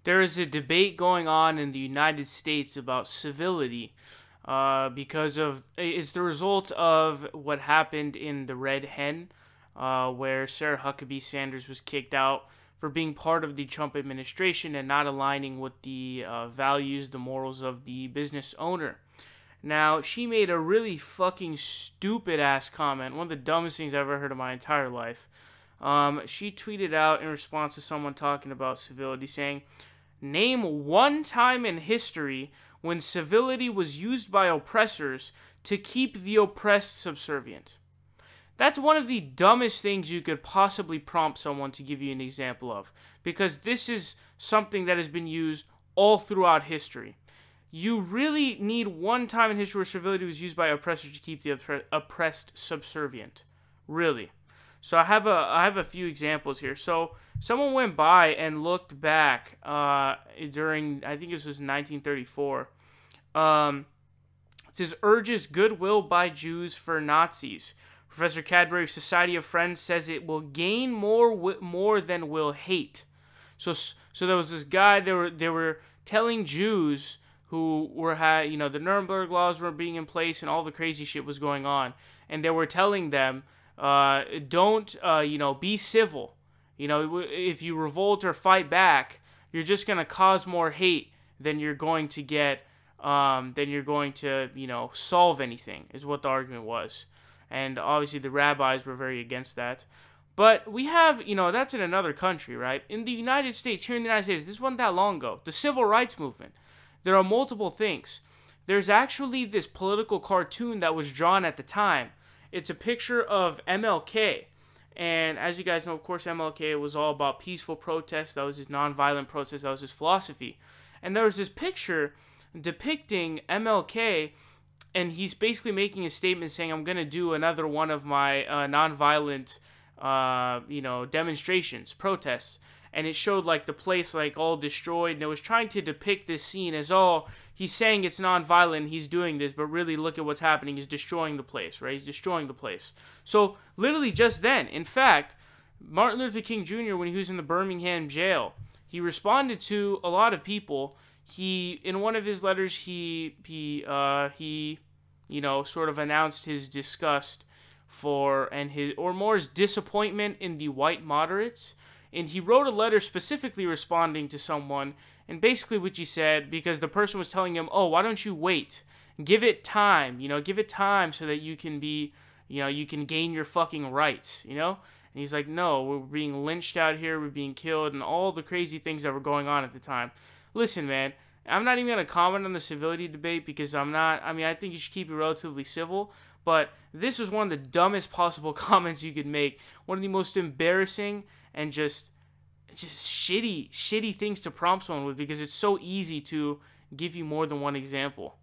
there is a debate going on in the United States about civility, because of it's the result of what happened in the Red Hen, where Sarah Huckabee Sanders was kicked out for being part of the Trump administration and not aligning with the values, the morals of the business owner. Now, she made a really fucking stupid ass comment, one of the dumbest things I've ever heard in my entire life. She tweeted out in response to someone talking about civility, saying, "Name one time in history when civility was used by oppressors to keep the oppressed subservient." That's one of the dumbest things you could possibly prompt someone to give you an example of, because this is something that has been used all throughout history. You really need one time in history where civility was used by oppressors to keep the oppressed subservient. Really. So I have a few examples here. So someone went by and looked back during, I think this was 1934. It says, urges goodwill by Jews for Nazis. Professor Cadbury of Society of Friends says it will gain more than will hate. So there was this guy. They were telling Jews who the Nuremberg laws were being in place and all the crazy shit was going on, and they were telling them, don't be civil. If you revolt or fight back, you're just gonna cause more hate than you're going to get, solve anything, is what the argument was. And obviously the rabbis were very against that. But we have, that's in another country, right? In the United States, here in the United States, this wasn't that long ago. The Civil Rights Movement. There are multiple things. There's actually this political cartoon that was drawn at the time. It's a picture of MLK. And as you guys know, of course, MLK was all about peaceful protest. That was his nonviolent protest. That was his philosophy. And there was this picture depicting MLK, and he's basically making a statement saying, I'm going to do another one of my nonviolent, demonstrations, protests. And it showed like the place like all destroyed, and it was trying to depict this scene as, he's saying it's nonviolent, he's doing this, but really look at what's happening. He's destroying the place, right? He's destroying the place. So literally just then, in fact, Martin Luther King Jr., when he was in the Birmingham jail, he responded to a lot of people. In one of his letters, he sort of announced his disgust his disappointment in the white moderates. And he wrote a letter specifically responding to someone, and basically what he said, because the person was telling him, why don't you wait? Give it time, give it time so that you can be, you can gain your fucking rights, And he's like, no, we're being lynched out here, we're being killed, and all the crazy things that were going on at the time. Listen, man, I'm not even going to comment on the civility debate because I think you should keep it relatively civil, but this was one of the dumbest possible comments you could make. One of the most embarrassing and just shitty things to prompt someone with, because it's so easy to give you more than one example.